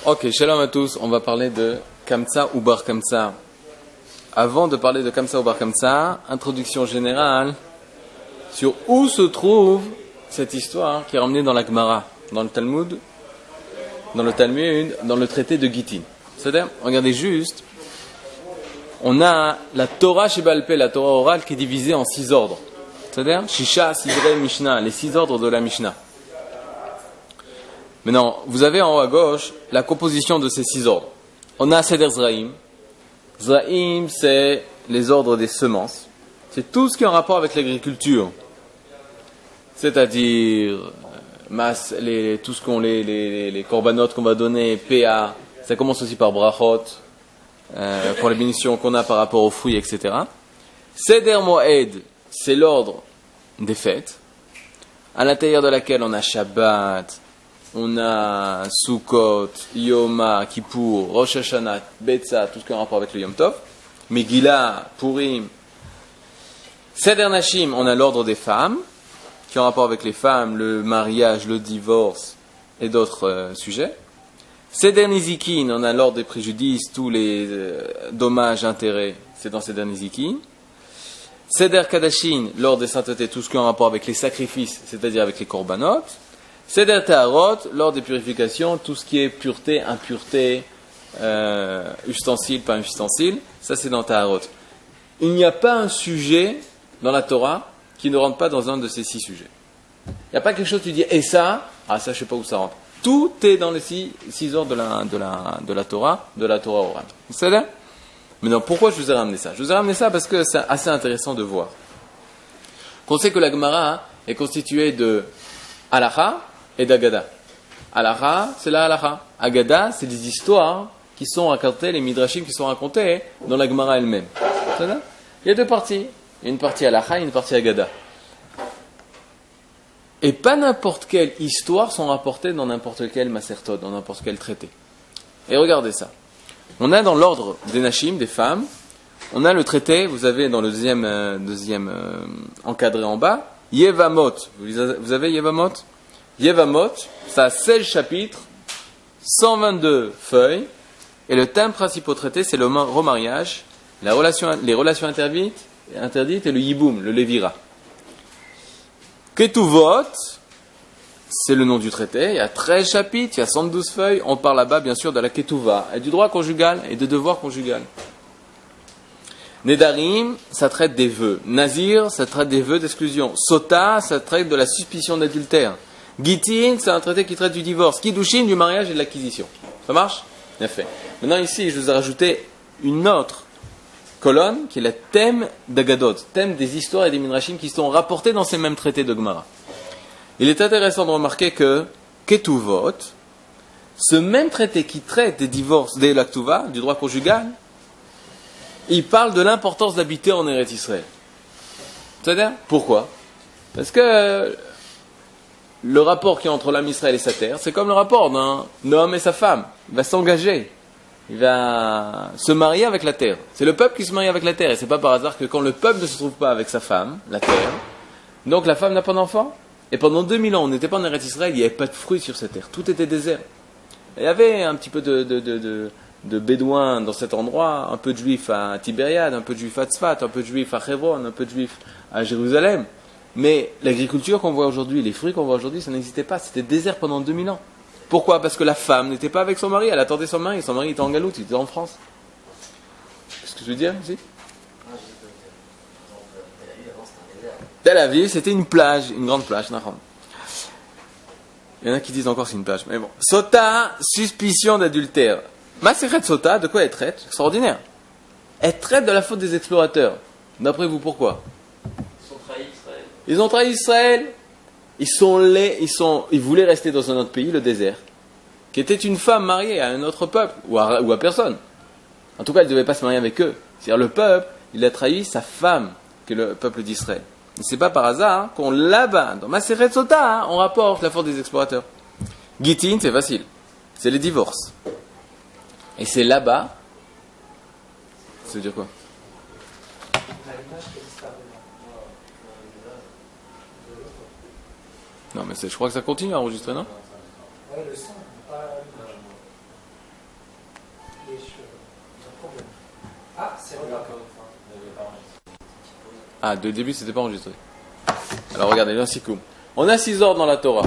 Ok, shalom à tous, on va parler de Kamsa ou Bar Kamsa. Avant de parler de Kamsa ou Bar Kamsa, introduction générale sur où se trouve cette histoire qui est ramenée dans la Gemara, dans le Talmud, dans le traité de Gittin. C'est-à-dire, regardez juste, on a la Torah chez Baal Peh, la Torah orale qui est divisée en 6 ordres. C'est-à-dire, Shisha, Sidrei, Mishnah, les 6 ordres de la Mishnah. Maintenant, vous avez en haut à gauche la composition de ces 6 ordres. On a Seder Zraim. Zraim, c'est les ordres des semences. C'est tout ce qui est en rapport avec l'agriculture. C'est-à-dire, tout ce qu'on les corbanotes qu'on va donner, PA, ça commence aussi par brachot, pour les bénédictions qu'on a par rapport aux fruits, etc. Seder Moed, c'est l'ordre des fêtes, à l'intérieur de laquelle on a Shabbat, on a Sukkot, Yoma, Kippour, Rosh Hashanah, Betza, tout ce qui a un rapport avec le Yom Tov. Megillah, Purim. Seder Nashim, on a l'ordre des femmes, qui ont un rapport avec les femmes, le mariage, le divorce et d'autres sujets. Seder Nizikin, on a l'ordre des préjudices, tous les dommages, intérêts, c'est dans Seder Nizikin. Seder Kadashin, l'ordre des saintetés, tout ce qui a un rapport avec les sacrifices, c'est-à-dire avec les korbanot. Seder Taharot, l'ordre des purifications, tout ce qui est pureté, impureté, ustensile, pas ustensile, ça c'est dans Taharot. Il n'y a pas un sujet dans la Torah qui ne rentre pas dans un de ces 6 sujets. Il n'y a pas quelque chose que tu dis, et ça, ça je ne sais pas où ça rentre. Tout est dans les 6 ordres de la Torah orale. Vous savez? Maintenant, pourquoi je vous ai ramené ça? Je vous ai ramené ça parce que c'est assez intéressant de voir. Qu'on sait que la Gemara est constituée de Halacha et d'Agada. Halacha, c'est la Halacha. Agada, c'est des histoires qui sont racontées, les midrashim qui sont racontés dans la Gemara elle-même. Il y a 2 parties. Il y a une partie Halacha et une partie Agada. Et pas n'importe quelle histoire sont rapportées dans n'importe quel masertod, dans n'importe quel traité. Et regardez ça. On a dans l'ordre des Nashim, des femmes, on a le traité, vous avez dans le deuxième encadré en bas, Yevamot. Vous avez Yevamot? Yevamot, ça a 16 chapitres, 122 feuilles, et le thème principal traité, c'est le remariage, les relations interdites et le Yiboum, le Lévira. Ketuvot, c'est le nom du traité, il y a 13 chapitres, il y a 112 feuilles, on parle là-bas bien sûr de la Ketuva, et du droit conjugal et de devoir conjugal. Nedarim, ça traite des vœux. Nazir, ça traite des vœux d'exclusion. Sota, ça traite de la suspicion d'adultère. Gittin, c'est un traité qui traite du divorce. Kiddushin, du mariage et de l'acquisition. Ça marche? Bien fait. Maintenant ici, je vous ai rajouté une autre colonne qui est le thème d'Agadot, thème des histoires et des midrashim qui sont rapportés dans ces mêmes traités de Gemara. Il est intéressant de remarquer que Ketuvot, ce même traité qui traite des divorces, des laktuva, du droit conjugal, il parle de l'importance d'habiter en Eretz Israël. C'est-à-dire, pourquoi? Parce que le rapport qui est entre l'âme Israël et sa terre, c'est comme le rapport d'un homme et sa femme. Il va s'engager, il va se marier avec la terre. C'est le peuple qui se marie avec la terre. Et c'est pas par hasard que quand le peuple ne se trouve pas avec sa femme, la terre, donc la femme n'a pas d'enfant. Et pendant 2000 ans, on n'était pas en Eretz Israël, il n'y avait pas de fruits sur cette terre. Tout était désert. Il y avait un petit peu de bédouins dans cet endroit, un peu de juifs à Tibériade, un peu de juifs à Tzfat, un peu de juifs à Hebron, un peu de juifs à Jérusalem. Mais l'agriculture qu'on voit aujourd'hui, les fruits qu'on voit aujourd'hui, ça n'existait pas. C'était désert pendant 2000 ans. Pourquoi? Parce que la femme n'était pas avec son mari, elle attendait son mari était en galoute, il était en France. Qu'est-ce que je veux dire ici? Tel Aviv, c'était une plage, une grande plage. Il y en a qui disent encore c'est une plage, mais bon. Sota, suspicion d'adultère. Masechet Sota, de quoi elle traite? Extraordinaire. Elle traite de la faute des explorateurs. D'après vous, pourquoi? Ils ont trahi Israël. Ils voulaient rester dans un autre pays, le désert, qui était une femme mariée à un autre peuple, ou à personne. En tout cas, elle ne devait pas se marier avec eux. C'est-à-dire le peuple, il a trahi sa femme, que le peuple d'Israël. Et c'est pas par hasard qu'on là-bas, dans Masechet Sota, on rapporte la faute des explorateurs. Gittin, c'est facile. C'est les divorces. Et c'est là-bas. Ça veut dire quoi? Non, mais je crois que ça continue à enregistrer, non? Ah, de début, c'était pas enregistré. Alors regardez, l'insikoum. On a 6 ordres dans la Torah.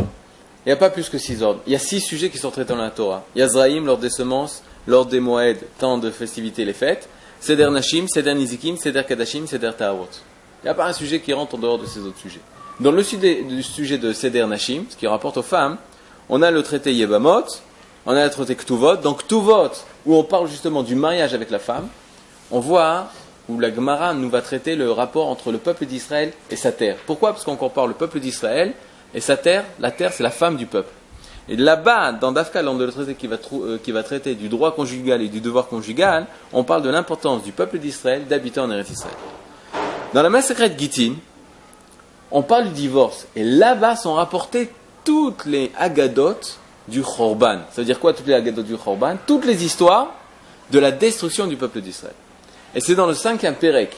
Il n'y a pas plus que 6 ordres. Il y a 6 sujets qui sont traités dans la Torah. Il y a Zraïm, l'ordre des semences, l'ordre des Moed, temps de festivités, les fêtes. Seder Nashim, Seder Nizikim, Seder Kadashim, Seder Taharot. Il n'y a pas un sujet qui rentre en dehors de ces autres sujets. Dans le sujet de Seder Nashim, ce qui rapporte aux femmes, on a le traité Yevamot, on a le traité Ktuvot. Dans Ktuvot, où on parle justement du mariage avec la femme, on voit où la Gemara nous va traiter le rapport entre le peuple d'Israël et sa terre. Pourquoi ? Parce qu'on compare le peuple d'Israël et sa terre. La terre, c'est la femme du peuple. Et là-bas, dans Dafka, dans le traité qui va traiter du droit conjugal et du devoir conjugal, on parle de l'importance du peuple d'Israël d'habiter en Eretz Israël. Dans la Masechet Gittin, on parle du divorce. Et là-bas sont rapportées toutes les Agadot du Chorban. Ça veut dire quoi, toutes les Agadot du Chorban ? Toutes les histoires de la destruction du peuple d'Israël. Et c'est dans le 5e Pérek,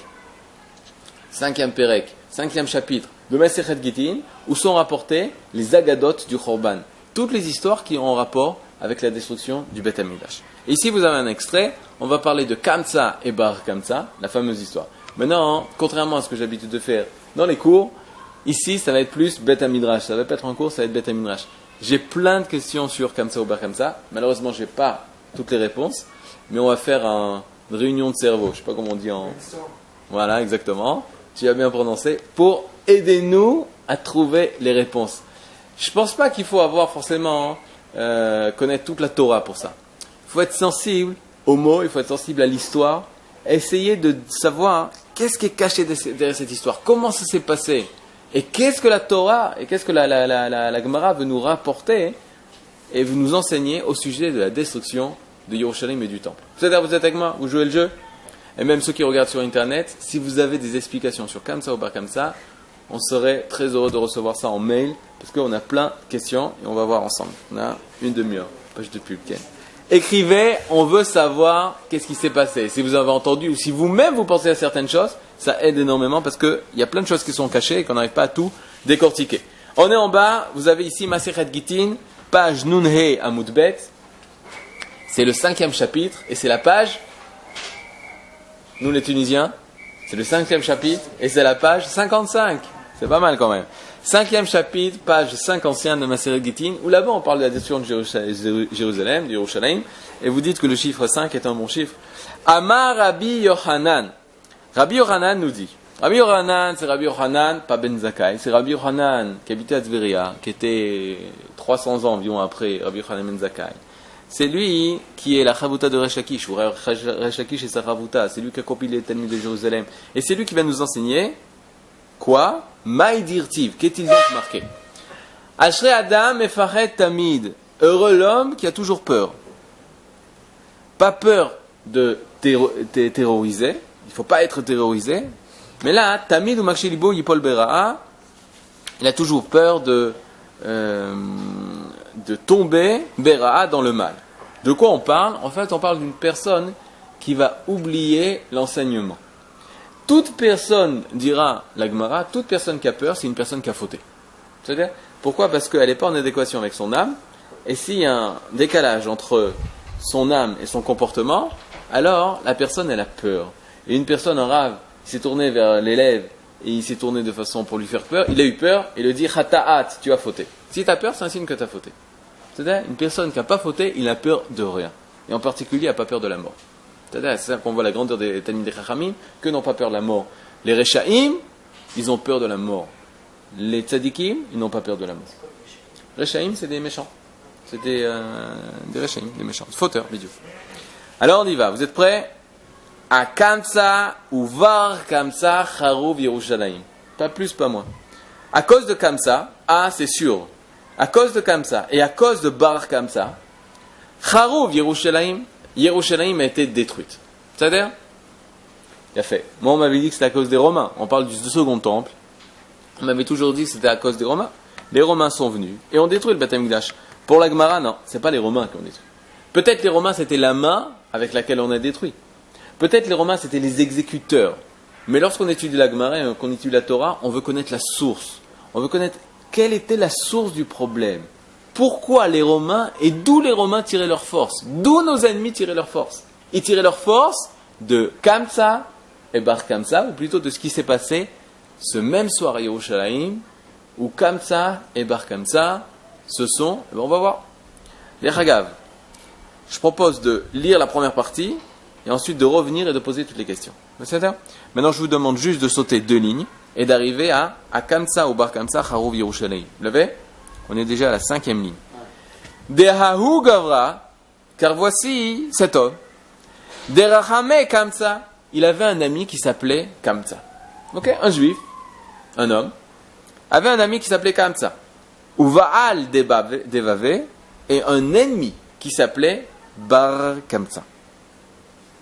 5e chapitre de Masechet Gittin, où sont rapportées les Agadot du Chorban. Toutes les histoires qui ont un rapport avec la destruction du Beth Amikdash. Et ici, vous avez un extrait. On va parler de Kamsa et Bar Kamsa, la fameuse histoire. Maintenant, contrairement à ce que j'ai l'habitude de faire dans les cours, ici, ça va être plus Beth Midrash. Ça va pas être un cours, ça va être Beth Midrash. J'ai plein de questions sur Kamsa ou Bar Kamsa. Malheureusement, je n'ai pas toutes les réponses. Mais on va faire une réunion de cerveau. Je ne sais pas comment on dit en... Voilà, exactement. Tu as bien prononcé. Pour aider nous à trouver les réponses. Je ne pense pas qu'il faut avoir forcément connaître toute la Torah pour ça. Il faut être sensible aux mots, il faut être sensible à l'histoire. Essayer de savoir qu'est-ce qui est caché derrière cette histoire. Comment ça s'est passé. Et qu'est-ce que la Torah, et qu'est-ce que la Gemara veut nous rapporter et veut nous enseigner au sujet de la destruction de Yerushalayim et du Temple. C'est-à-dire, vous êtes avec moi, vous jouez le jeu. Et même ceux qui regardent sur Internet, si vous avez des explications sur Kamsa ou Bar Kamsa, on serait très heureux de recevoir ça en mail, parce qu'on a plein de questions et on va voir ensemble. On a une demi-heure, page de pub. Écrivez, on veut savoir qu'est-ce qui s'est passé. Si vous avez entendu ou si vous-même vous pensez à certaines choses, ça aide énormément parce qu'il y a plein de choses qui sont cachées et qu'on n'arrive pas à tout décortiquer. On est en bas, vous avez ici Masechet Gittin, page Nunhe Amoudbet. C'est le 5e chapitre et c'est la page, nous les Tunisiens, c'est le 5e chapitre et c'est la page 55. C'est pas mal quand même. 5e chapitre, page 5 ancienne de Masechet Gittin, où là-bas on parle de la destruction de Jérusalem, de Yerushalayim, et vous dites que le chiffre 5 est un bon chiffre. Amar Rabbi Yochanan. Rabbi Yochanan nous dit. Rabbi Yochanan, c'est Rabbi Yochanan, pas Ben Zakkai, c'est Rabbi Yochanan qui habitait à Tveria, qui était 300 ans environ après Rabbi Yochanan Ben Zakkai. C'est lui qui est la Chavuta de Resh Lakish, ou Resh Lakish et sa Chavuta, c'est lui qui a compilé les Talmuds de Jérusalem. Et c'est lui qui va nous enseigner quoi ? Maïdirtiv, qu'est-il donc marqué ? Ashrei Adam Mefaret Tamid, heureux l'homme qui a toujours peur. Pas peur de terroriser, il ne faut pas être terrorisé, mais là, Tamid ou Makshelibo Yipol Bera'a, il a toujours peur de tomber Bera'a dans le mal. De quoi on parle ? En fait, on parle d'une personne qui va oublier l'enseignement. Toute personne, dira la Gemara, toute personne qui a peur, c'est une personne qui a fauté. C'est-à-dire, pourquoi ? Parce qu'elle n'est pas en adéquation avec son âme, et s'il y a un décalage entre son âme et son comportement, alors la personne, elle a peur. Et une personne en rave, il s'est tourné vers l'élève, et il s'est tourné de façon pour lui faire peur, il a eu peur, et il lui dit « Hata'at, tu as fauté ». Si tu as peur, c'est un signe que tu as fauté. C'est-à-dire, une personne qui n'a pas fauté, il n'a peur de rien. Et en particulier, il n'a pas peur de la mort. C'est ça qu'on voit la grandeur des Talmid des Chachamim, que n'ont pas peur de la mort. Les Rechaim, ils ont peur de la mort. Les Tzadikim, ils n'ont pas peur de la mort. Rechaim, c'est des méchants. C'est des Rechaim, des méchants. Fauteurs, vidéo. Alors on y va, vous êtes prêts ? À Kamsa ou Var Kamsa Charouv Yerushalayim. Pas plus, pas moins. À cause de Kamsa, c'est sûr. À cause de Kamsa et à cause de Bar Kamsa, Charouv Yerushalayim a été détruite. C'est-à-dire, il a fait. Moi, on m'avait dit que c'était à cause des Romains. On parle du second temple. On m'avait toujours dit que c'était à cause des Romains. Les Romains sont venus et ont détruit le Beth Amikdash. Pour la Gemara, non, c'est pas les Romains qui ont détruit. Peut-être les Romains, c'était la main avec laquelle on a détruit. Peut-être les Romains, c'était les exécuteurs. Mais lorsqu'on étudie la Gemara et qu'on étudie la Torah, on veut connaître la source. On veut connaître quelle était la source du problème. Pourquoi les Romains et d'où les Romains tiraient leur force ? D'où nos ennemis tiraient leur force ? Ils tiraient leur force de Kamsa et Bar Kamsa, ou plutôt de ce qui s'est passé ce même soir à Yerushalayim, où Kamsa et Bar Kamsa se sont, eh ben on va voir. Les Chagav, je propose de lire la première partie, et ensuite de revenir et de poser toutes les questions. Maintenant, je vous demande juste de sauter 2 lignes, et d'arriver à Kamsa ou Bar Kamsa, Charouv Yerushalayim. Vous l'avez? On est déjà à la 5e ligne. Dehahu Gavra, car voici cet homme. Derachame Kamsa, il avait un ami qui s'appelait Kamsa. Ok, un juif, un homme, avait un ami qui s'appelait Kamsa. Ou Vaal Devave, et un ennemi qui s'appelait Bar Kamsa.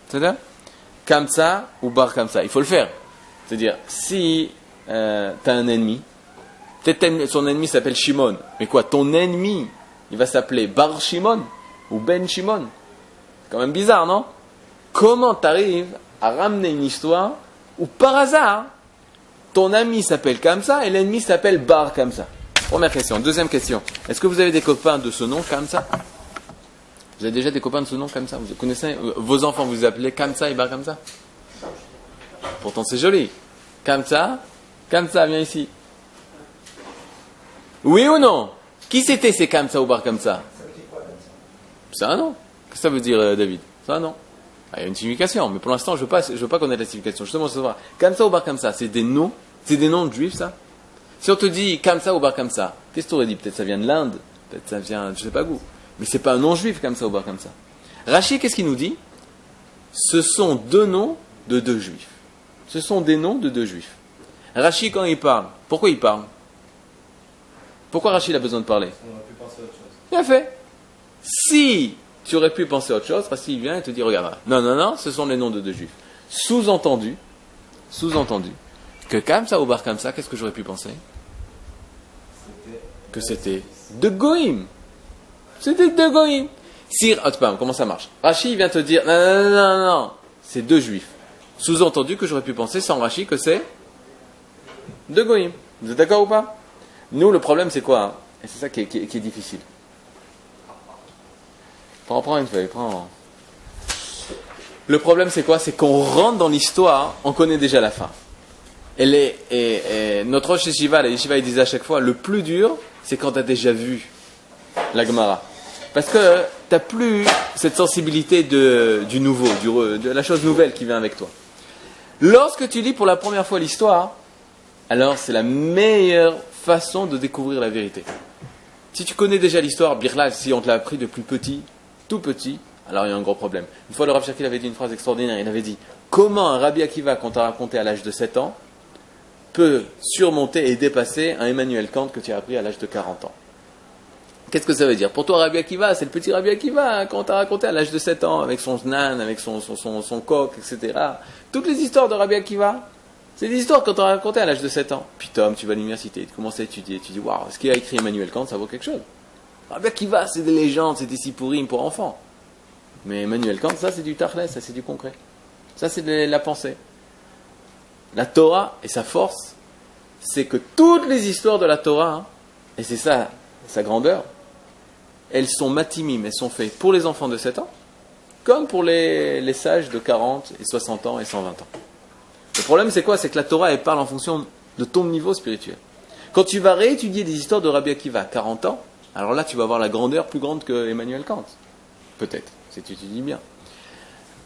C'est-à-dire Kamsa ou Bar Kamsa, il faut le faire. C'est-à-dire, si tu as un ennemi, peut-être son ennemi s'appelle Shimon, mais quoi, ton ennemi, il va s'appeler Bar Shimon ou Ben Shimon. C'est quand même bizarre, non? Comment tu arrives à ramener une histoire où par hasard, ton ami s'appelle Kamsa et l'ennemi s'appelle Bar Kamsa? Première question. Deuxième question. Est-ce que vous avez des copains de ce nom, Kamsa? Vous avez déjà des copains de ce nom, Kamsa? Vous connaissez vos enfants, vous appelez Kamsa et Bar Kamsa? Pourtant, c'est joli. Kamsa, Kamsa, viens ici. Oui ou non? Qui c'était ces Kamsa ou Bar Kamsa? C'est un nom. Qu'est-ce que ça veut dire, David? C'est un nom. Il y a une signification, mais pour l'instant, je veux pas connaître la signification. Justement, savoir. Kamsa ou Bar Kamsa, c'est des noms de juifs, ça? Si on te dit Kamsa ou Bar Kamsa, qu'est-ce que tu aurais dit? Peut-être ça vient de l'Inde, peut-être ça vient, je sais pas où. Mais c'est pas un nom juif, Kamsa ou Bar Kamsa. Rashi, qu'est-ce qu'il nous dit? Ce sont 2 noms de 2 juifs. Ce sont des noms de 2 juifs. Rashi, quand il parle, pourquoi il parle? Pourquoi Rashi a besoin de parler? On aurait pu penser à autre chose. Bien fait. Si tu aurais pu penser à autre chose, Rashi vient et te dit, regarde, non, ce sont les noms de 2 juifs. Sous-entendu, que Kamsa ou Bar Kamsa, qu'est-ce que j'aurais pu penser? Que c'était de Goïm. C'était de Goïm. Sir Hotpam, comment ça marche? Rashi vient te dire, non, c'est 2 juifs. Sous-entendu que j'aurais pu penser sans Rashi que c'est de Goïm. Vous êtes d'accord ou pas? Nous, le problème, c'est quoi, hein? Et c'est ça qui est difficile. Prends une feuille, prends. Le problème, c'est quoi? C'est qu'on rentre dans l'histoire, on connaît déjà la fin. Et notre Rosh Yeshiva, la Yeshiva, il disait à chaque fois, le plus dur, c'est quand tu as déjà vu la Gemara. Parce que tu n'as plus cette sensibilité du nouveau, de la chose nouvelle qui vient avec toi. Lorsque tu lis pour la première fois l'histoire, alors c'est la meilleure façon de découvrir la vérité. Si tu connais déjà l'histoire, Birla, si on te l'a appris depuis petit, tout petit, alors il y a un gros problème. Une fois, le Rav Shakil avait dit une phrase extraordinaire. Il avait dit, comment un Rabbi Akiva, qu'on t'a raconté à l'âge de 7 ans, peut surmonter et dépasser un Emmanuel Kant que tu as appris à l'âge de 40 ans. Qu'est-ce que ça veut dire? Pour toi, Rabbi Akiva, c'est le petit Rabbi Akiva qu'on t'a raconté à l'âge de 7 ans, avec son znan, avec son coq, etc. Toutes les histoires de Rabbi Akiva, c'est des histoires qu'on t'a racontées à l'âge de 7 ans. Puis Tom, tu vas à l'université, tu commences à étudier, tu dis, waouh, ce qu'il a écrit Emmanuel Kant, ça vaut quelque chose. Rabbi Akiva, c'est des légendes, c'est des sipurim pour enfants. Mais Emmanuel Kant, ça c'est du tachlis, ça c'est du concret. Ça c'est de la pensée. La Torah et sa force, c'est que toutes les histoires de la Torah, hein, et c'est ça, sa grandeur, elles sont matimim, elles sont faites pour les enfants de 7 ans, comme pour les sages de 40 et 60 ans et 120 ans. Le problème c'est quoi? C'est que la Torah, elle parle en fonction de ton niveau spirituel. Quand tu vas réétudier des histoires de Rabbi Akiva à 40 ans, alors là tu vas avoir la grandeur plus grande que Emmanuel Kant. Peut-être, si tu étudies bien.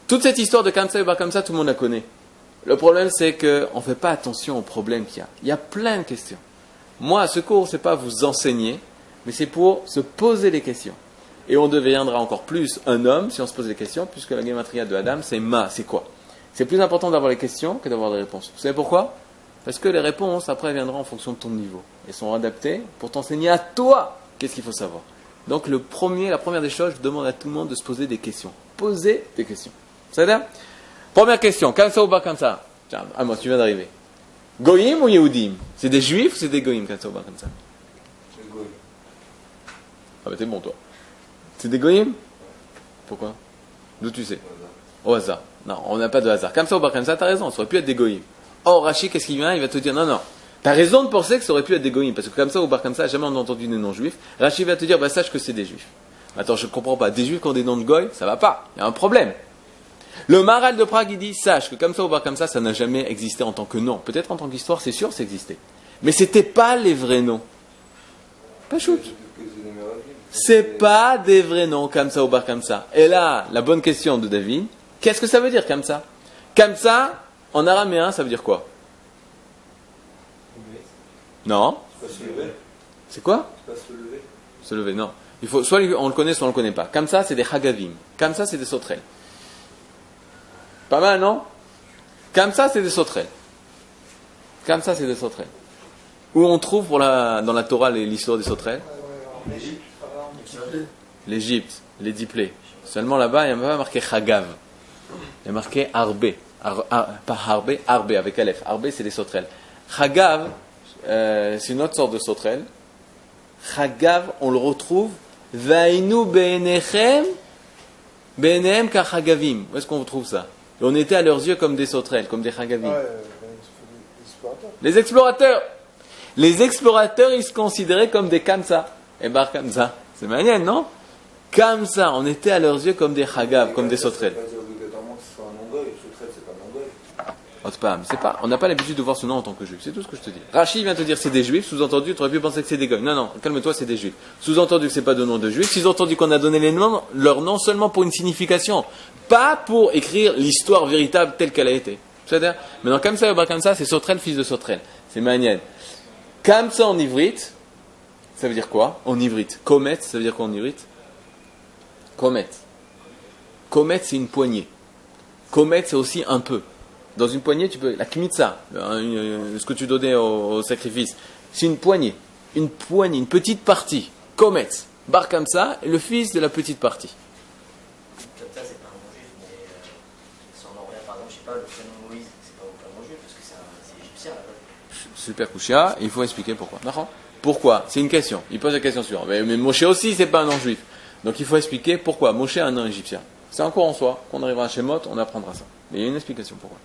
Toute cette histoire de Kamsa et Bar Kamsa, tout le monde la connaît. Le problème, c'est qu'on ne fait pas attention aux problèmes qu'il y a. Il y a plein de questions. Moi, ce cours, ce n'est pas vous enseigner, mais c'est pour se poser les questions. Et on deviendra encore plus un homme si on se pose les questions, puisque la gématria de Adam, c'est ma, c'est quoi? C'est plus important d'avoir les questions que d'avoir des réponses. Vous savez pourquoi? Parce que les réponses, après, viendront en fonction de ton niveau. Elles sont adaptées pour t'enseigner à toi qu'est-ce qu'il faut savoir. Donc, la première des choses, je demande à tout le monde de se poser des questions. Posez des questions. Ça veut dire? Première question, Kamsa ou Bar Kamsa? Tiens, moi, tu viens d'arriver. Goïm ou Yehudim? C'est des juifs ou c'est des Goïm, Kamsa ou Bar Kamsa? C'est Goïm. Ah bah t'es bon, toi. C'est des Goïm? Pourquoi? D'où tu sais? Au hasard. Non, on n'a pas de hasard. Kamsa ou Bar Kamsa, t'as raison, ça aurait pu être des Goïm. Or, Rashi, qu'est-ce qu'il vient? Il va te dire, non, t'as raison de penser que ça aurait pu être des Goïm, parce que Kamsa ou Bar Kamsa, jamais on a entendu des noms juifs. Rashi va te dire, sache que c'est des juifs. Attends, je ne comprends pas. Des juifs qui ont des noms de Goï, ça va pas. Il y a un problème. Le Maharal de Prague, il dit, sache que comme ça ou pas comme ça n'a jamais existé en tant que nom. Peut-être en tant qu'histoire, c'est sûr, ça existait. Mais c'était pas les vrais noms. Pas shoot. C'est pas des vrais noms, comme ça ou pas comme ça. Et là, la bonne question de David, qu'est-ce que ça veut dire comme ça? Comme ça, en araméen, ça veut dire quoi? Non. C'est quoi? Se lever, non. Il faut, soit on le connaît, soit on le connaît pas. Comme ça, c'est des hagavim. Comme ça, c'est des sauterelles. Pas mal, non? Comme ça, c'est des sauterelles. Comme ça, c'est des sauterelles. Où on trouve dans la Torah l'histoire des sauterelles? L'Égypte, les diplés. Seulement là-bas, il n'y a pas marqué Chagav. Il y a marqué Arbe. Pas Arbe, Arbe avec Aleph. Arbe, c'est les sauterelles. Chagav, c'est une autre sorte de sauterelle. Chagav, on le retrouve. Vainu be'enechem, be'enehem kachagavim. Où est-ce qu'on retrouve ça? Et on était à leurs yeux comme des sauterelles, comme des chagavim. Les explorateurs. Les explorateurs, ils se considéraient comme des kamsa. Et bar kamsa. C'est magnifique, non? Comme ça, on était à leurs yeux comme des chagav, comme des sauterelles. C'est pas, on n'a pas l'habitude de voir ce nom en tant que juif, c'est tout ce que je te dis. Rachi vient te dire c'est des juifs, sous-entendu, tu aurais pu penser que c'est des goy. Non, non, calme-toi, c'est des juifs. Sous-entendu que c'est pas de nom de juifs, sous-entendu qu'on a donné leur nom seulement pour une signification, pas pour écrire l'histoire véritable telle qu'elle a été. C'est-à-dire, maintenant, comme ça, comme ça, c'est sauterelle, fils de sauterelle. C'est manienne. Comme ça en ivrite, ça veut dire quoi? En ivrite. Comet, ça veut dire quoi en ivrite? Comet. Comet, c'est une poignée. Comet, c'est aussi un peu. Dans une poignée, tu peux. La kmitza, ce que tu donnais au sacrifice, c'est une poignée. Une poignée, une petite partie. Comet. Bar comme ça, le fils de la petite partie. Comme ça, c'est pas un mot juif, mais si on en revient, par exemple, je sais pas, le prénom Moïse, c'est pas un mot juif, parce que c'est égyptien là-bas. Super Kouchia, il faut expliquer pourquoi. D'accord? Pourquoi? C'est une question. Il pose la question suivante. Mais Moshe aussi, c'est pas un nom juif. Donc il faut expliquer pourquoi Moshe a un nom égyptien. C'est un cours en soi. Quand on arrivera à Shemot, on apprendra ça. Mais il y a une explication pourquoi.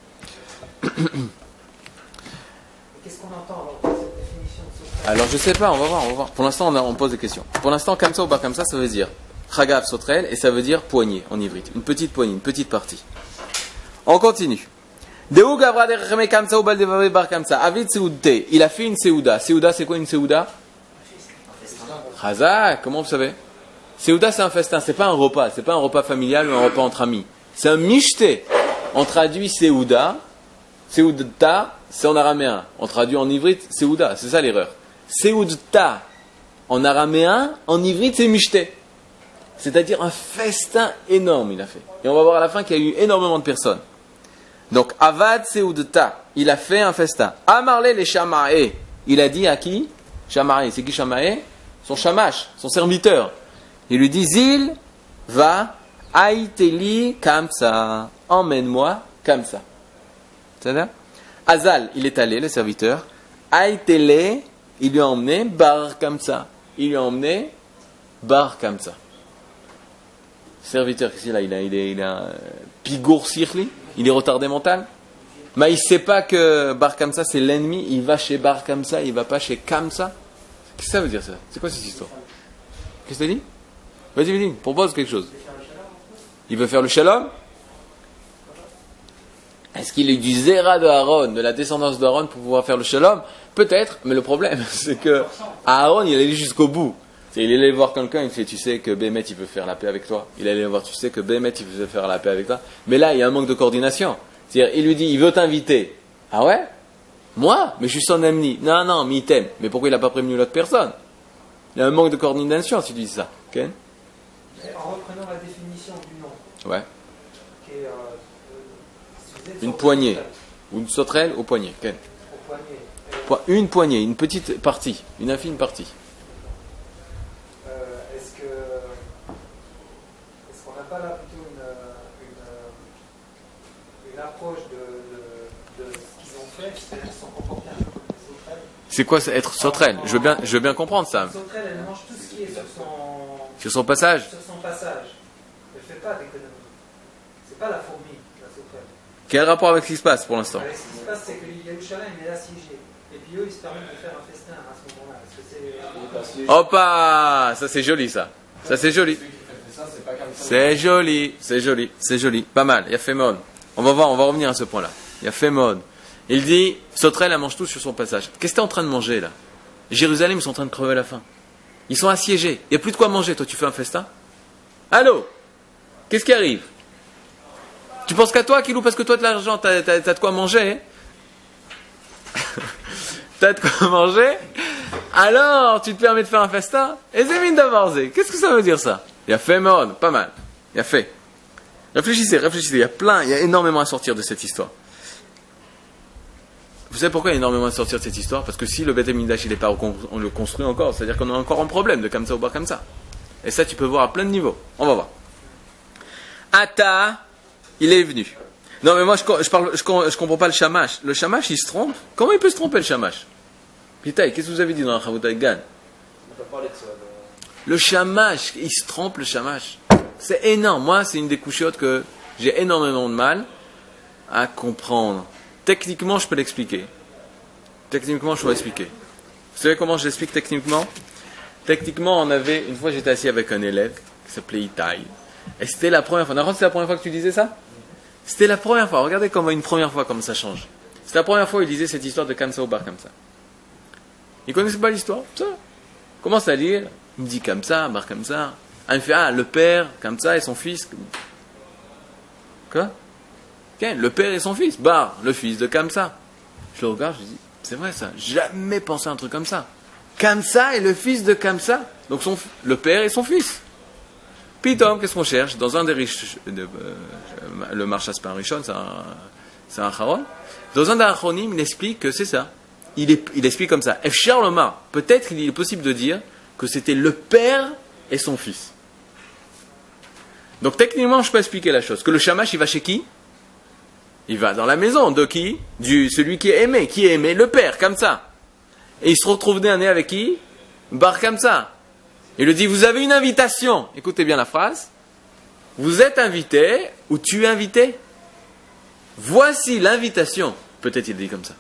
Qu'est-ce qu'on entend alors dans cette définition de sauterelle? Alors je sais pas, on va voir. Pour l'instant, on pose des questions. Pour l'instant, comme ça ou pas comme ça veut dire chagav sauterelle et ça veut dire poignée en ivrite. Une petite poignée, une petite partie. On continue. Il a fait une seouda. Seouda, c'est quoi une seouda? Chazak, comment vous savez? Seouda, c'est un festin, c'est pas un repas. C'est pas un repas familial ou un repas entre amis. C'est un mishté. On traduit seouda. Seoudta, c'est en araméen. On traduit en ivrite, seouda. C'est ça l'erreur. Seoudta, en araméen, en ivrite, c'est mishté. C'est-à-dire un festin énorme, il a fait. Et on va voir à la fin qu'il y a eu énormément de personnes. Donc, Avad Seoudta, il a fait un festin. Amarle les Shamae, il a dit à qui? Shamae, c'est qui Shamae? Son Shamash, son serviteur. Il lui dit, Zil va aïteli kamsa, emmène-moi comme ça. C'est-à-dire, Azal, il est allé, le serviteur. Aïtele, il lui a emmené bar comme ça. Il lui a emmené bar comme ça. Serviteur, qu'est-ce qu'il a? Il a pigour sirli. Il est retardé mental. Mais il ne sait pas que bar comme ça, c'est l'ennemi. Il va chez bar comme ça, il ne va pas chez Kamsa. Qu'est-ce que ça veut dire ça? C'est quoi cette histoire? Qu'est-ce que tu as dit? Vas-y, propose quelque chose. Il veut faire le shalom? Est-ce qu'il est du zéra de Aaron, de la descendance d'Aaron pour pouvoir faire le shalom? Peut-être, mais le problème, c'est que Aaron, il allait jusqu'au bout. Il allait voir quelqu'un, il fait, tu sais que Bémet, il veut faire la paix avec toi. Il allait voir, tu sais que Bémet, il veut faire la paix avec toi. Mais là, il y a un manque de coordination. C'est-à-dire, il lui dit, il veut t'inviter. Ah ouais? Moi? Mais je suis son ami. Non, mais il t'aime. Mais pourquoi il n'a pas prévenu l'autre personne? Il y a un manque de coordination si tu dis ça. Okay? En reprenant la définition du nom, Ouais. qui est, Une poignée. Ou une sauterelle au poignet. Okay. au poignet. Une poignée, une petite partie. Une infime partie. Est-ce qu'on n'a pas là plutôt une approche de ce qu'ils ont fait, c'est-à-dire qu'ils sont comportés un peu comme des sauterelles? C'est quoi ça, être sauterelle? Je veux bien comprendre ça. La sauterelle, elle mange tout ce qui est Sur son passage? Sur son passage. Elle ne fait pas d'économie. C'est pas la fourmi, la sauterelle. Quel rapport avec ce qui se passe pour l'instant? Ce qui se passe, c'est que Yerushalayim est assiégé. Et puis eux, ils se permettent de faire un festin à ce moment-là. Parce que c'est... Hop, ça c'est joli ça. Ça c'est joli. ça, c'est pas comme ça. C'est joli, c'est joli, c'est joli. Pas mal, il y a fait mode. On va voir, on va revenir à ce point-là. Il y a fait mode. Il dit, Sauterelle, elle mange tout sur son passage. Qu'est-ce que tu es en train de manger là? Jérusalem, ils sont en train de crever à la faim. Ils sont assiégés. Il n'y a plus de quoi manger. Toi, tu fais un festin? Allô? Qu'est-ce qui arrive? Tu penses qu'à toi, Kilou, parce que toi, de l'argent, t'as de quoi manger? T'as de quoi manger? Alors, tu te permets de faire un festin? Et c'est mine d'avancer. Qu'est-ce que ça veut dire ça? Il y a fait mode, pas mal. Il y a fait. Réfléchissez, réfléchissez. Il y a énormément à sortir de cette histoire. Vous savez pourquoi il y a énormément à sortir de cette histoire? Parce que si le Beth Amikdash il n'est pas on le construit encore, c'est-à-dire qu'on a encore un problème de Kamsa ou Bar Kamsa. Et ça, tu peux voir à plein de niveaux. On va voir. Ata, il est venu. Non, mais moi, je comprends pas le shamash. Le shamash, il se trompe. Comment il peut se tromper, le shamash? Pitaï, qu'est-ce que vous avez dit dans la Chavouta Gan? On peut parler de ça. Le shamash, il se trompe, le shamash. C'est énorme. Moi, c'est une des couchiottes que j'ai énormément de mal à comprendre. Techniquement, je peux l'expliquer. Techniquement, je peux l'expliquer. Vous savez comment je l'explique techniquement? Techniquement, une fois, j'étais assis avec un élève qui s'appelait Itaï. Et c'était la première fois. D'accord, c'est la première fois que tu disais ça? C'était la première fois. Regardez comment une première fois, comme ça change. C'était la première fois où il disait cette histoire de Kamsa ou Bar Kamsa. Il ne connaissait pas l'histoire. Ça. Commence à lire. Il me dit Kamsa, Bar Kamsa. Ah, il me fait, le père, Kamsa et son fils. Quoi? Okay, le père et son fils. Bar, le fils de Kamsa. Je le regarde, je dis, c'est vrai ça. Jamais pensé à un truc comme ça. Kamsa est le fils de Kamsa. Donc le père et son fils. Pitom, qu'est-ce qu'on cherche? Dans un des riches, le Marshas c'est pas un Rishon, c'est un Haron. Dans un des Acharonim, il explique que c'est ça. Il explique comme ça. Efshar Lomar, peut-être il est possible de dire que c'était le père et son fils. Donc techniquement, je peux expliquer la chose. Que le shamash, il va chez qui? Il va dans la maison de qui? Celui qui est aimé. Qui est aimé? Le père, comme ça. Et il se retrouve nez à nez avec qui? Bar comme ça. Il lui dit, vous avez une invitation. Écoutez bien la phrase. Vous êtes invité ou tu es invité? Voici l'invitation. Peut-être il dit comme ça.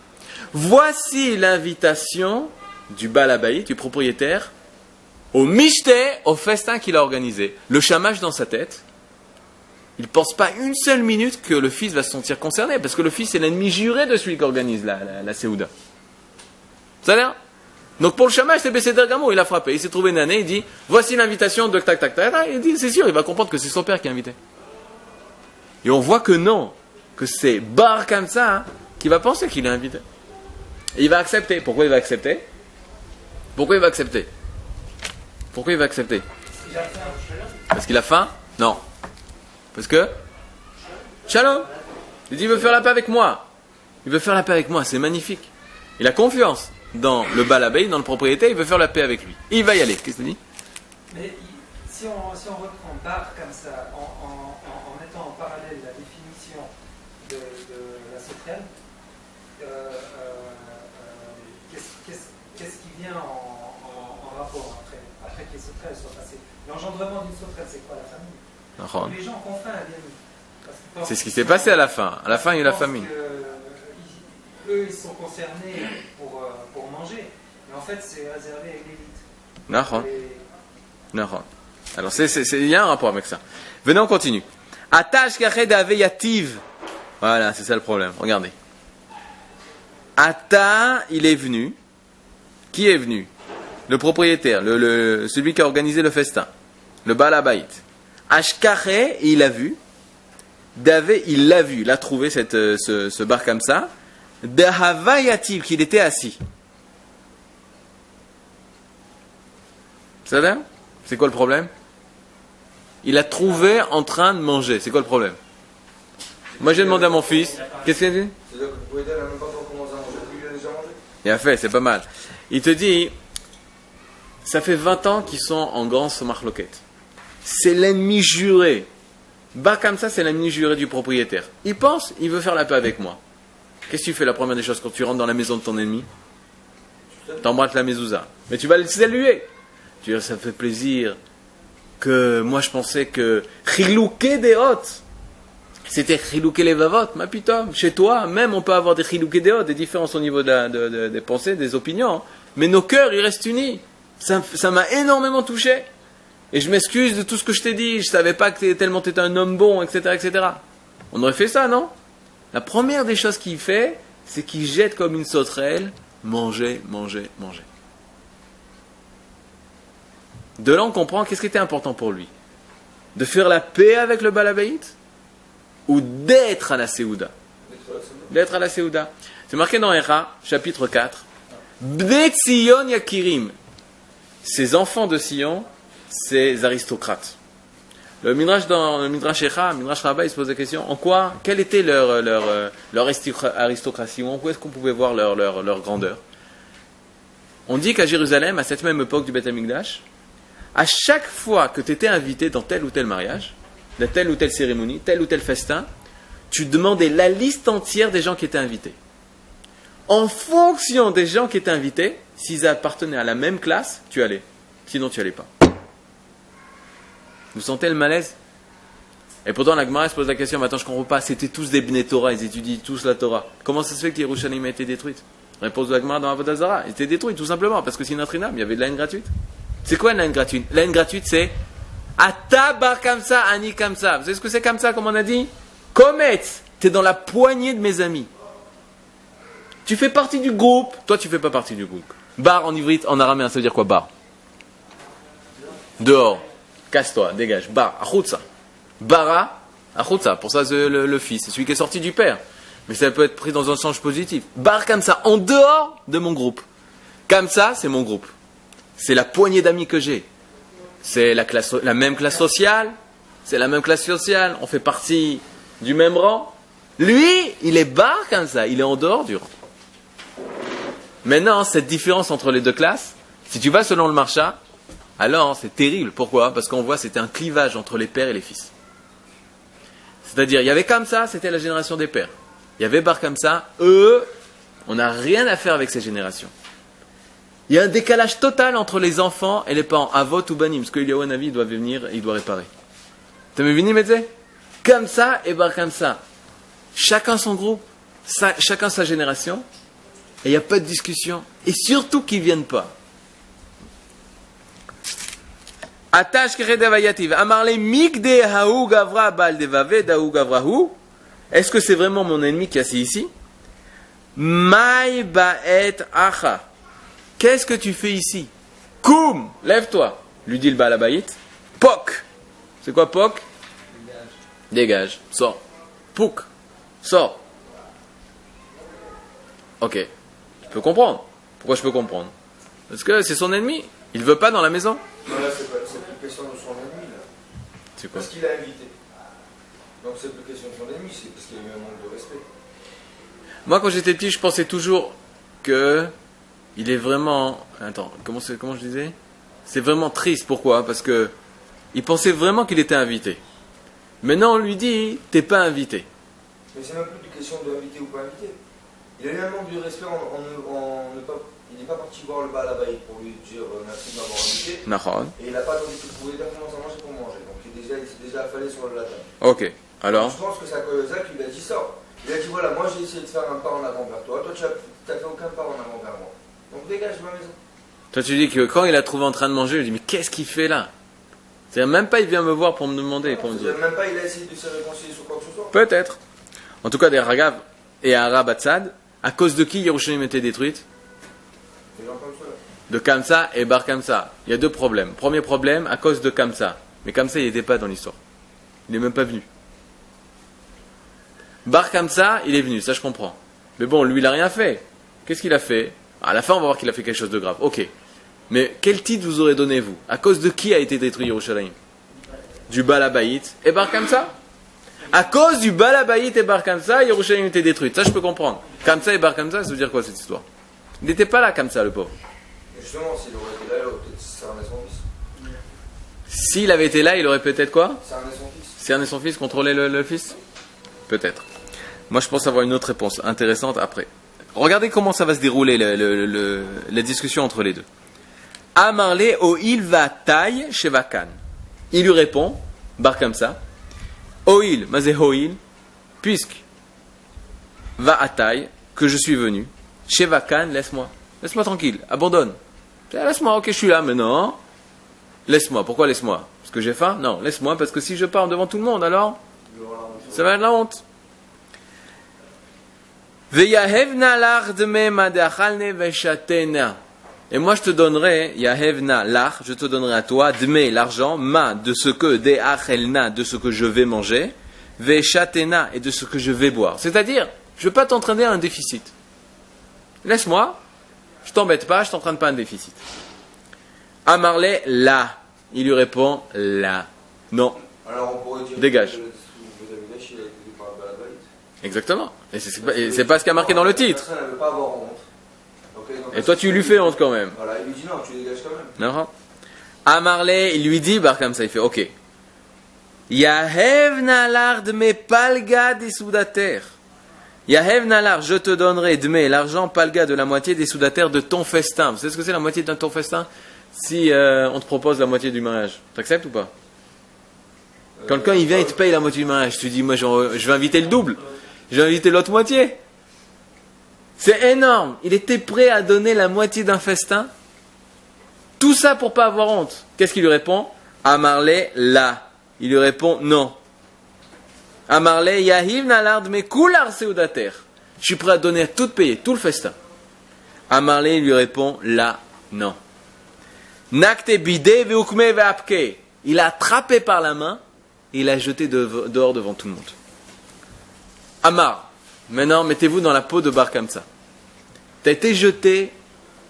Voici l'invitation du balabaï, du propriétaire, au mishté, au festin qu'il a organisé. Le shamash dans sa tête, il ne pense pas une seule minute que le fils va se sentir concerné, parce que le fils est l'ennemi juré de celui qui organise la Séouda. Ça a l'air? Donc pour le shamash, c'est Besséder Gamo, il a frappé, il s'est trouvé une année, il dit, voici l'invitation de tac tac tac, il dit, c'est sûr, il va comprendre que c'est son père qui a invité. Et on voit que non, que c'est Bar Kamsa qui va penser qu'il est invité. Et il va accepter. Pourquoi il va accepter? Pourquoi il va accepter? Pourquoi il va accepter? Parce qu'il a faim? Non. Parce que? Shalom. Il dit, il veut faire la paix avec moi. Il veut faire la paix avec moi, c'est magnifique. Il a confiance dans le balabé, dans le propriétaire, il veut faire la paix avec lui. Et il va y aller. Qu'est-ce que tu dis? Mais si on reprend Bar comme ça, en mettant en parallèle la définition de la sauterelle, qu'est-ce qui vient en rapport après que les sauterelles soient passées? L'engendrement d'une sauterelle, c'est quoi? La famine. Les gens qui ont faim viennent. C'est ce qui s'est passé à la fin. À la fin, il y a eu la famine. Eux, ils sont concernés pour manger. Mais en fait, c'est réservé à l'élite. Non. Alors, il y a un rapport avec ça. Venez, on continue. Atash kached aveyativ. Voilà, c'est ça le problème. Regardez. Ata, il est venu. Qui est venu? Le propriétaire, celui qui a organisé le festin. Le Balabait. Ashkache, il a vu. Davé, il l'a vu. Il a trouvé ce bar comme ça. Dahavayativ, qu'il était assis. Ça va? C'est quoi le problème? Il a trouvé en train de manger. C'est quoi le problème? Moi, j'ai demandé à mon fils. Qu'est-ce qu'il a dit? C'est-à-dire que le propriétaire n'a même pas encore commencé à manger, lui, il a déjà mangé. Il a fait, c'est pas mal. Il te dit, ça fait 20 ans qu'ils sont en grand marloquette. C'est l'ennemi juré. Bah comme ça, c'est l'ennemi juré du propriétaire. Il pense, il veut faire la paix avec moi. Qu'est-ce que tu fais la première des choses quand tu rentres dans la maison de ton ennemi? T'embrattes la mezouza. Mais tu vas le saluer. Tu dis, ça fait plaisir que moi je pensais que chilouké des hôtes, c'était chilouké les vavot, ma pitom. Chez toi, même on peut avoir des chilouké des hôtes, des différences au niveau des pensées, des opinions. Mais nos cœurs, ils restent unis. Ça m'a énormément touché. Et je m'excuse de tout ce que je t'ai dit. Je savais pas que tellement tu étais un homme bon, etc., etc. On aurait fait ça, non? La première des choses qu'il fait, c'est qu'il jette comme une sauterelle, manger, manger, manger. De là, on comprend qu'est-ce qui était important pour lui. De faire la paix avec le Balabéit ou d'être à la Séouda. D'être à la Séouda. C'est marqué dans Héra, chapitre 4. Bnei Tzion Yakirim. Ces enfants de Sion, ces aristocrates. Le Midrash dans le Midrash Héra, le Midrash Rabbah, il se pose la question, en quoi, quelle était leur aristocratie, ou en quoi est-ce qu'on pouvait voir leur grandeur? On dit qu'à Jérusalem, à cette même époque du Beth Amikdash, à chaque fois que tu étais invité dans tel ou tel mariage, dans telle ou telle cérémonie, tel ou tel festin, tu demandais la liste entière des gens qui étaient invités. En fonction des gens qui étaient invités, s'ils appartenaient à la même classe, tu allais. Sinon, tu allais pas. Vous sentez le malaise? Et pourtant, la Gemara se pose la question, mais attends, je comprends pas, c'était tous des Bnei Torah, ils étudient tous la Torah. Comment ça se fait que Yerushalayim a été détruite? Réponse de la Gemara dans Avodah Zarah, il était détruit tout simplement, parce que c'est notre inam, il y avait de la haine gratuite. C'est quoi la haine gratuite? La haine gratuite, c'est Ata bar kamsa, ani kamsa. Vous savez ce que c'est comme ça, comme on a dit? Komet, t'es dans la poignée de mes amis. Tu fais partie du groupe, toi tu fais pas partie du groupe. Bar en ivrite, en araméen, ça veut dire quoi bar? Dehors, casse-toi, dégage, bar, achutza. Bara, achutza, pour ça c'est le fils, c'est celui qui est sorti du père. Mais ça peut être pris dans un sens positif. Bar comme ça, en dehors de mon groupe. Comme ça, c'est mon groupe. C'est la poignée d'amis que j'ai. C'est la même classe sociale. C'est la même classe sociale. On fait partie du même rang. Lui, il est bar comme ça. Il est en dehors du rang. Maintenant, cette différence entre les deux classes, si tu vas selon le marcha, alors c'est terrible. Pourquoi? Parce qu'on voit c'était un clivage entre les pères et les fils. C'est-à-dire, il y avait comme ça, c'était la génération des pères. Il y avait bar comme ça, eux, on n'a rien à faire avec ces générations. Il y a un décalage total entre les enfants et les parents. Avot ou banim, parce que Eliyahu Hanavi, il doit venir et il doit réparer. T'as vu, Médé? Comme ça et bar comme ça. Chacun son groupe, chacun sa génération, et il n'y a pas de discussion. Et surtout qu'ils ne viennent pas. Atash keredevayativ. Amarle mikde haou gavra bal devave daou gavrahu. Est-ce que c'est vraiment mon ennemi qui est assis ici? Maï ba'et acha. Qu'est-ce que tu fais ici? Koum, lève-toi, lui dit le Balabaït. Pok. C'est quoi pok? Dégage, sors. Pouk, sors. Ok, je peux comprendre. Pourquoi je peux comprendre? Parce que c'est son ennemi. Il ne veut pas dans la maison. Non, là, c'est plus question de son ennemi, là. C'est quoi? Parce qu'il a invité. Donc c'est plus question de son ennemi, c'est parce qu'il y a eu un manque de respect. Moi, quand j'étais petit, je pensais toujours que il est vraiment... Attends, comment je disais? C'est vraiment triste. Pourquoi? Parce que il pensait vraiment qu'il était invité. Maintenant, on lui dit, t'es pas invité. Mais c'est même plus une question d'invité ou pas invité. Il a eu un manque de respect il n'est pas parti voir le Balabaït pour lui dire merci de m'avoir invité. Nahon. Et il n'a pas donné tout pour lui dire comment ça manger pour manger. Donc il s'est déjà affalé sur la table. Ok, alors? Je pense que c'est à cause de ça qu'il a dit ça. Il a dit voilà, moi j'ai essayé de faire un pas en avant vers toi. Toi tu n'as fait aucun pas en avant vers moi. Donc dégage de ma maison. Toi, tu dis que quand il a trouvé en train de manger, il dit mais qu'est-ce qu'il fait là? C'est-à-dire même pas il vient me voir pour me demander, pour me dire. Même pas il a essayé de se réconcilier sur quoi que ce soit. Peut-être. En tout cas, des Ragav et Arab Atzad, à cause de qui Yerushalayim était détruite? Des gens comme ça. De Kamsa et Bar Kamsa. Il y a deux problèmes. Premier problème, à cause de Kamsa. Mais Kamsa, il n'était pas dans l'histoire. Il n'est même pas venu. Bar Kamsa, il est venu, ça je comprends. Mais bon, lui, il n'a rien fait. Qu'est-ce qu'il a fait? À la fin, on va voir qu'il a fait quelque chose de grave. Ok. Mais quel titre vous aurez donné, vous? À cause de qui a été détruit Yerushalayim? Du Balabaït et Bar Kamsa. À cause du Balabaït et Bar Kamsa, Yerushalayim était détruite. Ça, je peux comprendre. Kamsa et Bar Kamsa, ça veut dire quoi cette histoire? Il n'était pas là, Kamsa, le pauvre. Et justement, s'il aurait été là, il aurait peut-être cerné son fils. S'il avait été là, il aurait peut-être quoi? Cerné son fils. Cerner son fils, contrôler le fils? Peut-être. Moi, je pense avoir une autre réponse intéressante après. Regardez comment ça va se dérouler la discussion entre les deux. Amarle o il va taille chez Vakan. Il lui répond, bar comme ça. Oil, mazé oil, puisque va à taille, que je suis venu. Chez Vakan, laisse-moi tranquille, abandonne. Laisse-moi, ok, je suis là, mais non. Laisse-moi. Pourquoi laisse-moi? Parce que j'ai faim? Non, laisse-moi, parce que si je pars devant tout le monde, alors ça va être la honte. Et moi je te donnerai, Yahevna l'ach, je te donnerai à toi, dme l'argent, ma de ce que, de'achelna de ce que je vais manger, veshatena et de ce que je vais boire. C'est-à-dire, je ne veux pas t'entraîner à un déficit. Laisse-moi, je t'embête pas, je t'entraîne pas à un déficit. Amarle, là. Il lui répond, là. Non. Alors on pourrait dire dégage. Que exactement. Et c'est pas ce qui a marqué dans le titre. La personne ne veut pas avoir honte. Et toi tu lui fais honte quand même. Voilà, il lui dit non, tu dégages quand même. Non. Amarle, il lui dit, comme ça, il fait, ok. Yahev nalar dme palga des soudater. Yahev nalar, je te donnerai dme l'argent palga de la moitié des soudater de ton festin. Vous savez ce que c'est la moitié de ton festin? Si on te propose la moitié du mariage, t'acceptes ou pas? Quand il vient, il te paye la moitié du mariage. Tu dis, moi je vais inviter le double. Je vais inviter l'autre moitié. C'est énorme. Il était prêt à donner la moitié d'un festin. Tout ça pour pas avoir honte. Qu'est-ce qu'il lui répond? Amarle, là. Il lui répond, non. Amarle, yahiv nalard me kular seudater. Je suis prêt à donner tout payer, tout le festin. Amarle, il lui répond, là, non. Nakte bide veukme veapke. Il l'a attrapé par la main et il l'a jeté dehors devant tout le monde. Amar, maintenant mettez-vous dans la peau de Bar Kamsa. Tu as été jeté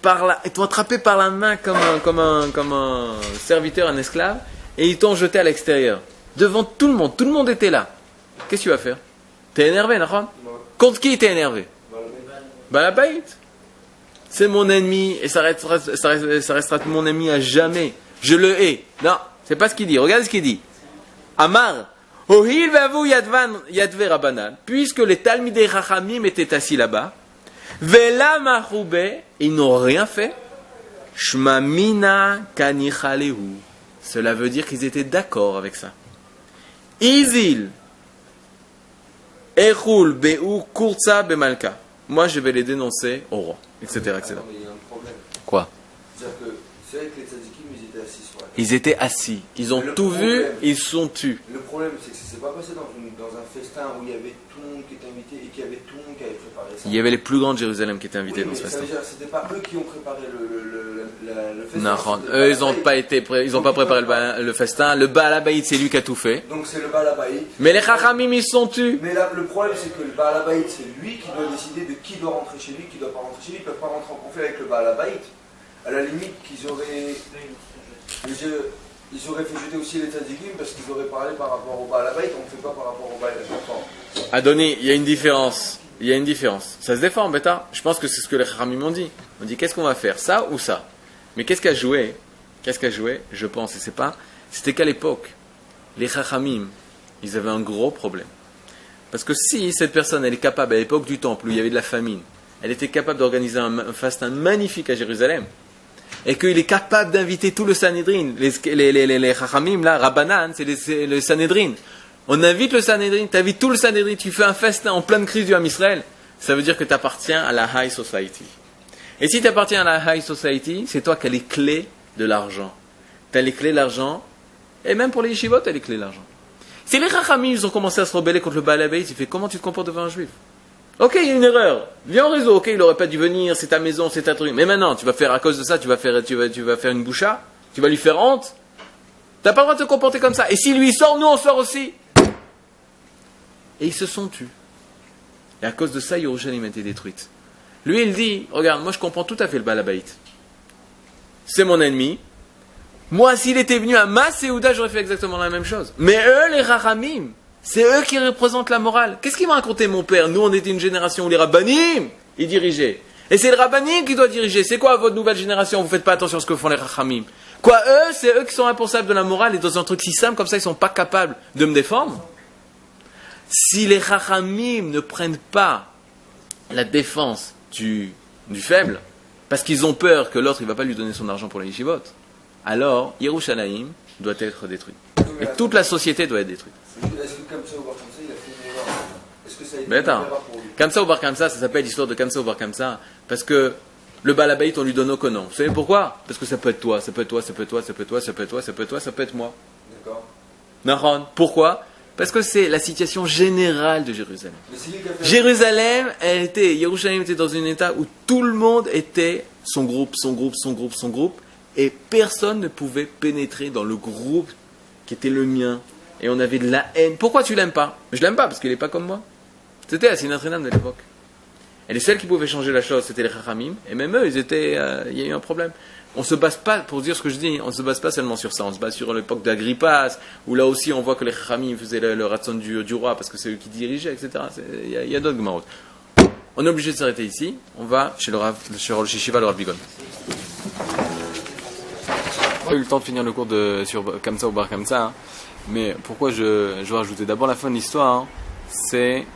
ils t'ont attrapé par la main comme un serviteur, un esclave, et ils t'ont jeté à l'extérieur. Devant tout le monde était là. Qu'est-ce que tu vas faire? T'es énervé, Nahon? Contre qui t'es énervé? Balabait. C'est mon ennemi, et ça restera mon ennemi à jamais. Je le hais. Non, c'est pas ce qu'il dit. Regarde ce qu'il dit. Amar, Ohil vavu yadve Rabbanan, puisque les Talmidei Chachamim étaient assis là-bas, Vela Machoube, ils n'ont rien fait, Shma Mina Kanichaleu. Cela veut dire qu'ils étaient d'accord avec ça. Izil, Echul Beu Kurza Bemalka. Moi, je vais les dénoncer au roi, etc. etc. Non, mais il y a un problème. Quoi? C'est-à-dire que c'est vrai que les tzadikim, ils étaient assis sur la table. Ils étaient assis. Ils ont tout vu, ils sont tus. Le problème, c'est que ça ne s'est pas passé dans un festin où il y avait tout le monde qui était invité et qu'il y avait tout le monde qui avait préparé ça. Il y avait les plus grands de Jérusalem qui étaient invités dans ce festin. Ça veut dire que ce n'était pas eux qui ont préparé le festin. Non, eux, ils n'ont pas préparé le festin. Le Baal Habayit, c'est lui qui a tout fait. Donc c'est le Baal Habayit. Mais les Chachamim, ils sont tus. Mais là, le problème, c'est que le Baal Habayit, c'est lui qui doit décider de qui doit rentrer chez lui, qui ne doit pas rentrer chez lui. Ils ne peuvent pas rentrer en conflit avec le Baal Habayit. À la limite, ils auraient fait jeter aussi les tzadikim parce qu'ils auraient parlé par rapport au Baal Habayit. On ne fait pas par rapport au Baal Habayit. Adoni, il y a une différence. Ça se défend, bêta. Je pense que c'est ce que les Chachamim m'ont dit. On dit, qu'est-ce qu'on va faire, ça ou ça? Mais qu'est-ce qu'a joué? Je pense, et c'était qu'à l'époque, les Chachamim, ils avaient un gros problème. Parce que si cette personne, elle est capable, à l'époque du temple, où il y avait de la famine, elle était capable d'organiser un festin magnifique à Jérusalem, et qu'il est capable d'inviter tout le Sanhédrin, les Chachamim, là, Rabbanan, c'est le Sanhédrin. On invite le Sanhédrin, tu invites tout le Sanhédrin, tu fais un festin en pleine crise du Ham Israël, ça veut dire que tu appartiens à la High Society. Et si tu appartiens à la High Society, c'est toi qui as les clés de l'argent. Tu as les clés de l'argent, et même pour les yeshivot, tu as les clés de l'argent. Si les Chachamim, ils ont commencé à se rebeller contre le Baal Habayit, il fait, comment tu te comportes devant un juif? Ok, il y a une erreur. Viens au réseau. Ok, il n'aurait pas dû venir, c'est ta maison, c'est ta truc. Mais maintenant, tu vas faire à cause de ça, tu vas faire une boucha, tu vas lui faire honte. T'as pas le droit de te comporter comme ça. Et si lui sort, nous on sort aussi. Et ils se sont tus. Et à cause de ça, Yerushalayim a été détruite. Lui, il dit, regarde, moi je comprends tout à fait le Baal Habayit. C'est mon ennemi. Moi, s'il était venu à Maséouda, j'aurais fait exactement la même chose. Mais eux, les Chachamim, c'est eux qui représentent la morale. Qu'est-ce qu'il m'a raconté mon père? Nous, on était une génération où les Rabbanim, ils dirigeaient. Et c'est le Rabbanim qui doit diriger. C'est quoi votre nouvelle génération? Vous faites pas attention à ce que font les Chachamim. Quoi, eux, c'est eux qui sont responsables de la morale, et dans un truc si simple comme ça, ils sont pas capables de me défendre? Si les Chachamim ne prennent pas la défense du faible, parce qu'ils ont peur que l'autre, il va pas lui donner son argent pour les yeshivot, alors Yerushalayim doit être détruit. Et toute la société doit être détruite. Est-ce que Kamsa ou Bar Kamsa, il a fait une erreur? Est-ce que ça a été une erreur pour lui? Kamsa ou Bar Kamsa, ça s'appelle l'histoire de Kamsa ou Bar Kamsa, parce que Le Balabait, on lui donne aucun nom. Vous savez pourquoi? Parce que ça peut être toi, ça peut être toi, ça peut être toi, ça peut être toi, ça peut être toi, ça peut être toi, ça peut être moi. D'accord. Nahon. Pourquoi? Parce que c'est la situation générale de Jérusalem. Jérusalem, Yerushalayim était dans un état où tout le monde était son groupe, et personne ne pouvait pénétrer dans le groupe qui était le mien. Et on avait de la haine. Pourquoi tu l'aimes pas? Je l'aime pas parce qu'il n'est pas comme moi. C'était la Sinatrinam de l'époque. Et les seuls qui pouvaient changer la chose, c'était les Chachamim. Et même eux, il y a eu un problème. On ne se base pas, pour dire ce que je dis, on ne se base pas seulement sur ça. On se base sur l'époque d'Agrippas, où là aussi on voit que les Chachamim faisaient le ratson du roi parce que c'est eux qui dirigeaient, etc. Il y a d'autres Gemarot. On est obligé de s'arrêter ici. On va chez le Shishiva, le Rav Bigon. J'ai eu le temps de finir le cours sur Kamsa ou Bar Kamsa, hein. Mais pourquoi je veux rajouter d'abord la fin de l'histoire, hein, c'est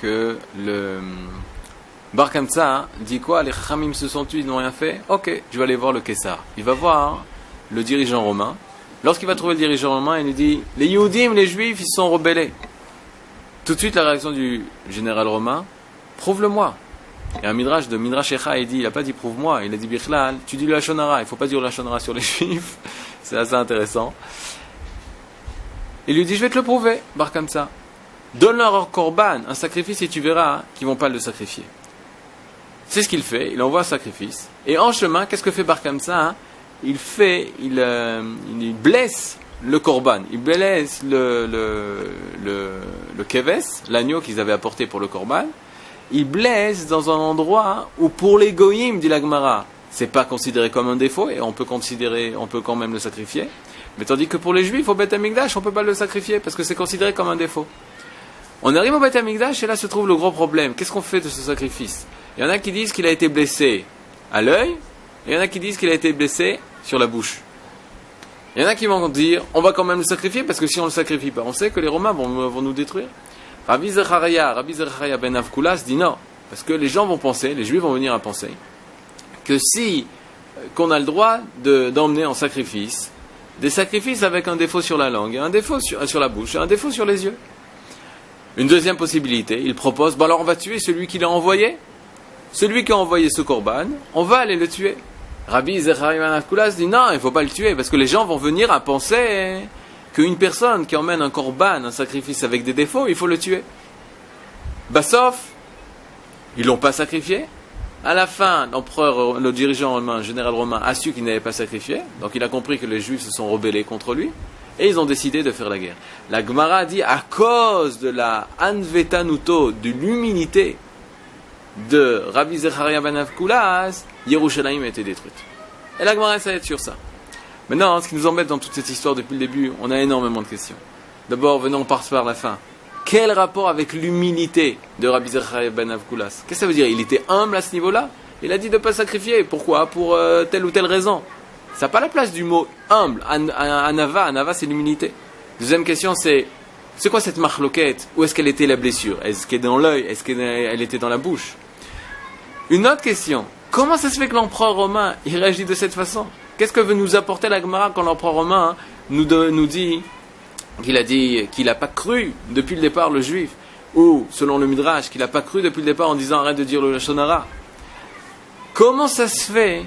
que le Bar Kamsa dit quoi? Les Chachamim se sont tués, ils n'ont rien fait. Ok, je vais aller voir le Kessar. Il va voir le dirigeant romain. Lorsqu'il va trouver le dirigeant romain, il lui dit les Yehudim, les Juifs, ils se sont rebellés. Tout de suite, la réaction du général romain, prouve-le-moi. Et un Midrash de Midrash Echa, il n'a pas dit prouve-moi, il a dit Bichlal, tu dis le Lashon Hara, il ne faut pas dire le Lashon Hara sur les Juifs. C'est assez intéressant. Il lui dit je vais te le prouver, Bar Kamsa. Donne-leur un korban, un sacrifice, et tu verras qu'ils ne vont pas le sacrifier. C'est ce qu'il fait, il envoie un sacrifice. Et en chemin, qu'est-ce que fait Bar Kamsa? Il blesse le korban, il blesse le keves, l'agneau qu'ils avaient apporté pour le korban. Il blesse dans un endroit où pour les goyim, dit la Gemara, c'est pas considéré comme un défaut et on peut quand même le sacrifier. Mais tandis que pour les juifs, au Beth Amikdash, on peut pas le sacrifier parce que c'est considéré comme un défaut. On arrive au Beth Amikdash et là se trouve le gros problème. Qu'est-ce qu'on fait de ce sacrifice? Il y en a qui disent qu'il a été blessé à l'œil, et il y en a qui disent qu'il a été blessé sur la bouche. Il y en a qui vont dire, on va quand même le sacrifier parce que si on le sacrifie pas, on sait que les Romains vont nous détruire. Rabbi Zechariah ben Avkulas dit non, parce que les gens vont penser, les Juifs vont venir à penser, que si qu'on a le droit d'emmener en sacrifice, des sacrifices avec un défaut sur la langue, un défaut sur la bouche, et un défaut sur les yeux. Une deuxième possibilité, il propose, alors on va tuer celui qui l'a envoyé, celui qui a envoyé ce korban, on va aller le tuer. Rabbi Zechariah ben Avkulas dit non, il ne faut pas le tuer, parce que les gens vont venir à penser qu'une personne qui emmène un korban, un sacrifice avec des défauts, il faut le tuer. Bassof, ils l'ont pas sacrifié. À la fin, l'empereur, le dirigeant romain, le général romain, a su qu'il n'avait pas sacrifié. Donc il a compris que les Juifs se sont rebellés contre lui. Et ils ont décidé de faire la guerre. La Gemara dit, à cause de la anvetanuto, de l'humilité de Rabbi Zechariah ben Avkulas, Yerushalayim a été détruite. Et la Gemara s'arrête sur ça. Maintenant, ce qui nous embête dans toute cette histoire depuis le début, on a énormément de questions. D'abord, venons par la fin. Quel rapport avec l'humilité de Rabbi Zechariah ben Avkulas? Qu'est-ce que ça veut dire? Il était humble à ce niveau-là? Il a dit de ne pas sacrifier. Pourquoi? Pour telle ou telle raison. Ça n'a pas la place du mot humble. Anava, c'est l'humilité. Deuxième question, c'est quoi cette marloquette? Où est-ce qu'elle était la blessure? Est-ce qu'elle est dans l'œil? Est-ce qu'elle était dans la bouche? Une autre question. Comment ça se fait que l'empereur romain, il réagit de cette façon? Qu'est-ce que veut nous apporter la Gemara quand l'empereur romain nous dit qu'il n'a pas cru depuis le départ le juif, ou selon le Midrash, qu'il n'a pas cru depuis le départ en disant arrête de dire le Lashon Hara? Comment ça se fait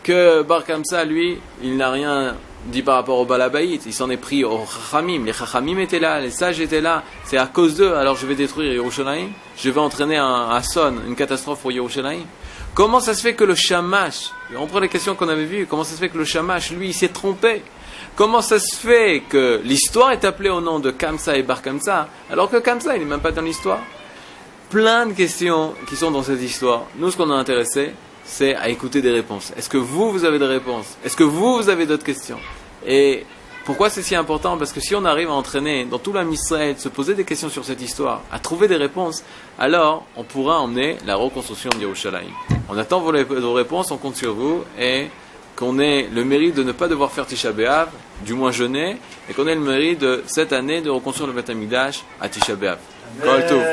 que Bar Kamsa, lui, il n'a rien dit par rapport au Balabait? Il s'en est pris aux Chachamim. Les Chachamim étaient là, les sages étaient là. C'est à cause d'eux, alors je vais détruire Yerushalayim. Je vais entraîner un asson, une catastrophe pour Yerushalayim. Comment ça se fait que le Shamash, on prend les questions qu'on avait vues, comment ça se fait que le Shamash, lui, il s'est trompé? Comment ça se fait que l'histoire est appelée au nom de Kamsa et Bar Kamsa, alors que Kamsa, il n'est même pas dans l'histoire? Plein de questions qui sont dans cette histoire. Nous, ce qu'on a intéressé, c'est à écouter des réponses. Est-ce que vous avez des réponses? Est-ce que vous avez d'autres questions? Et pourquoi c'est si important? Parce que si on arrive à entraîner dans tout l'Am Israël, se poser des questions sur cette histoire, à trouver des réponses, alors on pourra emmener la reconstruction de Yerushalayim. On attend vos réponses, on compte sur vous, et qu'on ait le mérite de ne pas devoir faire Tisha B'Av, du moins jeûner, et qu'on ait le mérite de cette année de reconstruire le Beth Amikdash à Tisha B'Av. Kol Tov.